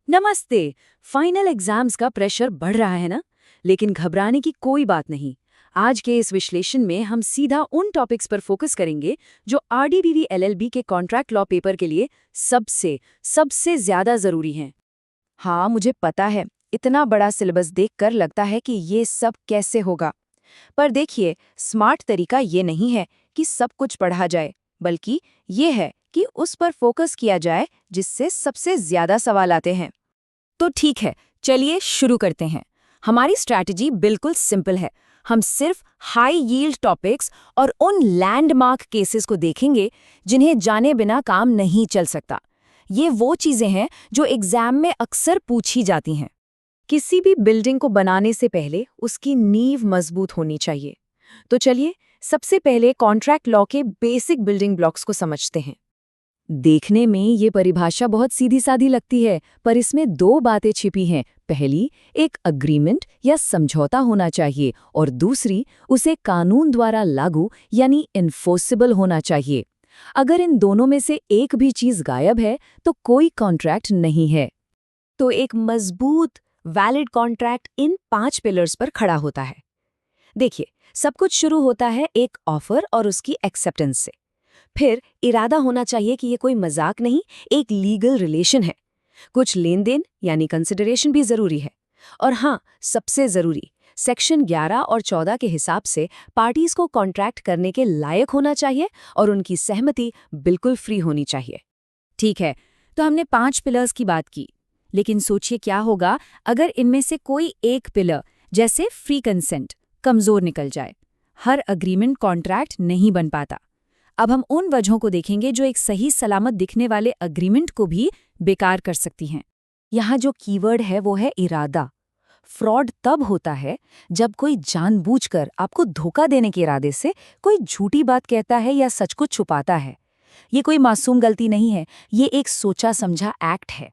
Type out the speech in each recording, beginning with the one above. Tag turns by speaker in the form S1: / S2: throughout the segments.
S1: नमस्ते। Final exams का pressure बढ़ रहा है ना? लेकिन घबराने की कोई बात नहीं। आज के इस विश्लेषण में हम सीधा उन टॉपिक्स पर फोकस करेंगे जो आरडीवीवी एलएलबी के कॉन्ट्रैक्ट लॉ पेपर के लिए सबसे सबसे ज्यादा जरूरी हैं।
S2: हाँ, मुझे पता है। इतना बड़ा सिलेबस देखकर लगता है कि ये सब कैसे होगा। पर देखिए, स्मार्ट तरीका ये नहीं है कि सब कुछ पढ़ा जाए, बल्कि ये है कि उस पर फोकस किया जाए जिससे सबसे ज्यादा सवाल आते हैं। तो ठीक है, चलिए शुरू करते हैं। हमारी स्ट्रैटेजी बिल्कुल सिंपल है। हम सिर्फ हाई यील्ड टॉपिक्स और उन लैंडमार्क केसेस को देखेंगे जिन्हें जाने बिना काम नहीं चल सकता। ये वो चीजें हैं जो एग्जाम में अक्सर पूछी जाती हैं। किसी भी बिल्डिंग को बनाने से पहले उसकी नींव मजबूत होनी चाहिए। तो चलिए, सबसे पहले कॉन्ट्रैक्ट लॉ के बेसिक बिल्डिंग ब्लॉक्स को समझते हैं। देखने में ये परिभाषा बहुत सीधी सादी लगती है, पर इसमें दो बातें छिपी हैं। पहली, एक अग्रीमेंट या समझौता होना चाहिए, और दूसरी, उसे कानून द्वारा लागू यानी इन्फोर्सिबल होना चाहिए। अगर इन दोनों में से एक भी चीज गायब है तो कोई कॉन्ट्रैक्ट नहीं है। तो एक मजबूत वैलिड कॉन्ट्रैक्ट इन 5 पिलर्स पर खड़ा होता है। देखिए, सब कुछ शुरू होता है एक ऑफर और उसकी एक्सेप्टेंस से। फिर इरादा होना चाहिए कि ये कोई मजाक नहीं, एक लीगल रिलेशन है। कुछ लेन देन यानी कंसिडरेशन भी जरूरी है। और हाँ, सबसे जरूरी, सेक्शन 11 और 14 के हिसाब से पार्टीज को कॉन्ट्रैक्ट करने के लायक होना चाहिए और उनकी सहमति बिल्कुल फ्री होनी चाहिए। ठीक है, तो हमने 5 पिलर्स की बात की, लेकिन सोचिए क्या होगा अगर इनमें से कोई एक पिलर, जैसे फ्री कंसेंट, कमजोर निकल जाए। हर अग्रीमेंट कॉन्ट्रैक्ट नहीं बन पाता। अब हम उन वजहों को देखेंगे जो एक सही सलामत दिखने वाले अग्रीमेंट को भी बेकार कर सकती हैं। यहाँ जो कीवर्ड है वो है इरादा। फ्रॉड तब होता है जब कोई जानबूझकर आपको धोखा देने के इरादे से कोई झूठी बात कहता है या सच को छुपाता है। ये कोई मासूम गलती नहीं है, ये एक सोचा समझा एक्ट है।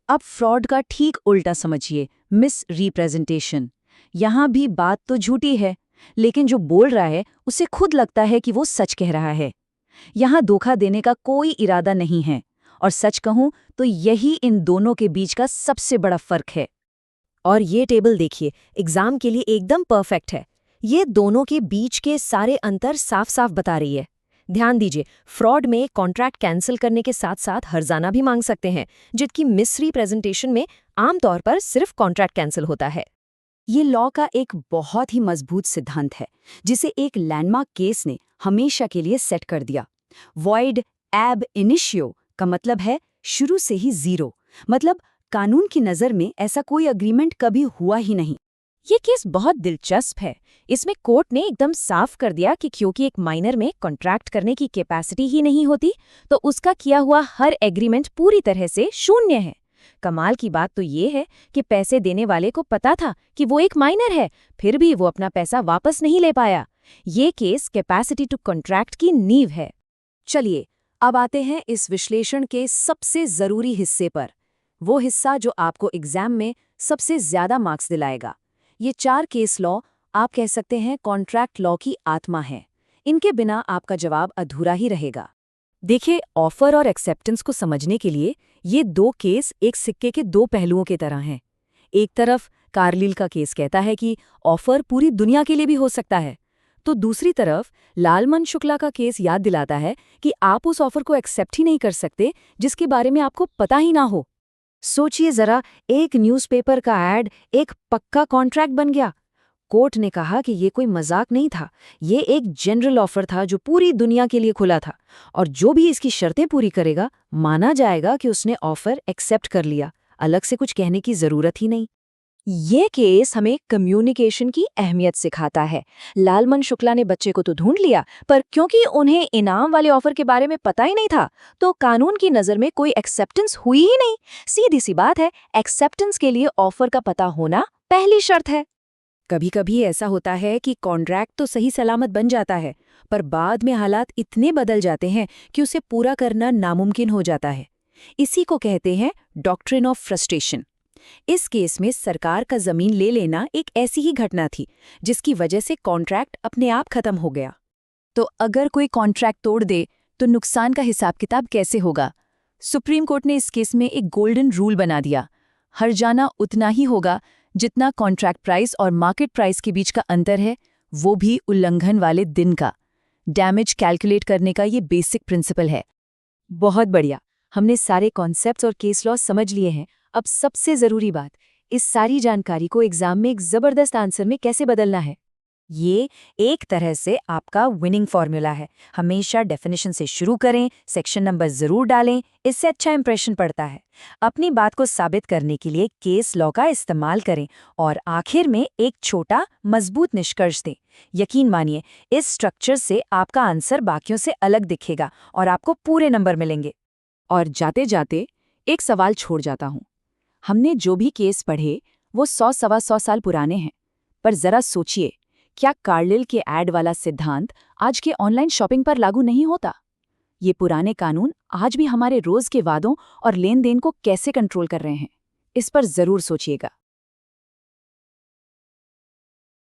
S2: अब फ्रॉड का ठीक उल्टा समझिए, मिस रिप्रेजेंटेशन। यहाँ भी बात तो झूठी है, लेकिन जो बोल रहा है उसे खुद लगता है कि वो सच कह रहा है। यहाँ धोखा देने का कोई इरादा नहीं है, और सच कहूं तो यही इन दोनों के बीच का सबसे बड़ा फर्क है। और ये टेबल देखिए, एग्जाम के लिए एकदम परफेक्ट है। ये दोनों के बीच के सारे अंतर साफ साफ बता रही है। ध्यान दीजिए, फ्रॉड में कॉन्ट्रैक्ट कैंसिल करने के साथ साथ हर्जाना भी मांग सकते हैं, जबकि मिसरी प्रेजेंटेशन में आमतौर पर सिर्फ कॉन्ट्रैक्ट कैंसिल होता है। ये लॉ का एक बहुत ही मजबूत सिद्धांत है, जिसे एक लैंडमार्क केस ने हमेशा के लिए सेट कर दिया। वॉइड एब इनिशियो का मतलब है शुरू से ही जीरो। मतलब कानून की नज़र में ऐसा कोई अग्रीमेंट कभी हुआ ही नहीं। ये केस बहुत दिलचस्प है। इसमें कोर्ट ने एकदम साफ कर दिया कि क्योंकि एक माइनर में कॉन्ट्रैक्ट करने की कैपेसिटी ही नहीं होती, तो उसका किया हुआ हर एग्रीमेंट पूरी तरह से शून्य है। कमाल की बात तो ये है कि पैसे देने वाले को पता था कि वो एक माइनर है, फिर भी वो अपना पैसा वापस नहीं ले पाया। ये केस कैपेसिटी टू कॉन्ट्रैक्ट की नींव है। चलिए, अब आते हैं इस विश्लेषण के सबसे जरूरी हिस्से पर, वो हिस्सा जो आपको एग्जाम में सबसे ज्यादा मार्क्स दिलाएगा। ये 4 केस लॉ आप कह सकते हैं कॉन्ट्रैक्ट लॉ की आत्मा है। इनके बिना आपका जवाब अधूरा ही रहेगा। देखिए, ऑफर और एक्सेप्टेंस को समझने के लिए ये 2 केस एक सिक्के के 2 पहलुओं की तरह हैं। एक तरफ कार्लिल का केस कहता है कि ऑफर पूरी दुनिया के लिए भी हो सकता है, तो दूसरी तरफ लालमन शुक्ला का केस याद दिलाता है कि आप उस ऑफर को एक्सेप्ट ही नहीं कर सकते जिसके बारे में आपको पता ही ना हो। सोचिए जरा, एक न्यूज़पेपर का ऐड एक पक्का कॉन्ट्रैक्ट बन गया। कोर्ट ने कहा कि ये कोई मजाक नहीं था, ये एक जनरल ऑफर था जो पूरी दुनिया के लिए खुला था, और जो भी इसकी शर्तें पूरी करेगा माना जाएगा कि उसने ऑफर एक्सेप्ट कर लिया। अलग से कुछ कहने की जरूरत ही नहीं। ये केस हमें कम्युनिकेशन की अहमियत सिखाता है। लालमन शुक्ला ने बच्चे को तो ढूंढ लिया, पर क्योंकि उन्हें इनाम वाले ऑफर के बारे में पता ही नहीं था, तो कानून की नज़र में कोई एक्सेप्टेंस हुई ही नहीं। सीधी सी बात है, एक्सेप्टेंस के लिए ऑफर का पता होना पहली शर्त है। कभी कभी ऐसा होता है कि कॉन्ट्रैक्ट तो सही सलामत बन जाता है, पर बाद में हालात इतने बदल जाते हैं कि उसे पूरा करना नामुमकिन हो जाता है। इसी को कहते हैं डॉक्ट्रिन ऑफ फ्रस्ट्रेशन। इस केस में सरकार का जमीन ले लेना एक ऐसी ही घटना थी जिसकी वजह से कॉन्ट्रैक्ट अपने आप खत्म हो गया। तो अगर कोई कॉन्ट्रैक्ट तोड़ दे तो नुकसान का हिसाब किताब कैसे होगा? सुप्रीम कोर्ट ने इस केस में एक गोल्डन रूल बना दिया। हर जाना उतना ही होगा जितना कॉन्ट्रैक्ट प्राइस और मार्केट प्राइस के बीच का अंतर है, वो भी उल्लंघन वाले दिन का। डैमेज कैलकुलेट करने का ये बेसिक प्रिंसिपल है।
S1: बहुत बढ़िया, हमने सारे कॉन्सेप्ट्स और केस लॉ समझ लिए हैं। अब सबसे ज़रूरी बात, इस सारी जानकारी को एग्जाम में एक ज़बरदस्त आंसर में कैसे बदलना है।
S2: ये एक तरह से आपका विनिंग फॉर्मूला है। हमेशा डेफिनेशन से शुरू करें, सेक्शन नंबर जरूर डालें, इससे अच्छा इंप्रेशन पड़ता है। अपनी बात को साबित करने के लिए केस लॉ का इस्तेमाल करें और आखिर में एक छोटा मजबूत निष्कर्ष दें। यकीन मानिए, इस स्ट्रक्चर से आपका आंसर बाकियों से अलग दिखेगा और आपको पूरे नंबर मिलेंगे। और जाते जाते एक सवाल छोड़ जाता हूँ। हमने जो भी केस पढ़े वो 100-125 साल पुराने हैं, पर जरा सोचिए, क्या कार्लिल के ऐड वाला सिद्धांत आज के ऑनलाइन शॉपिंग पर लागू नहीं होता? ये पुराने कानून आज भी हमारे रोज के वादों और लेन देन को कैसे कंट्रोल कर रहे हैं? इस पर जरूर सोचिएगा।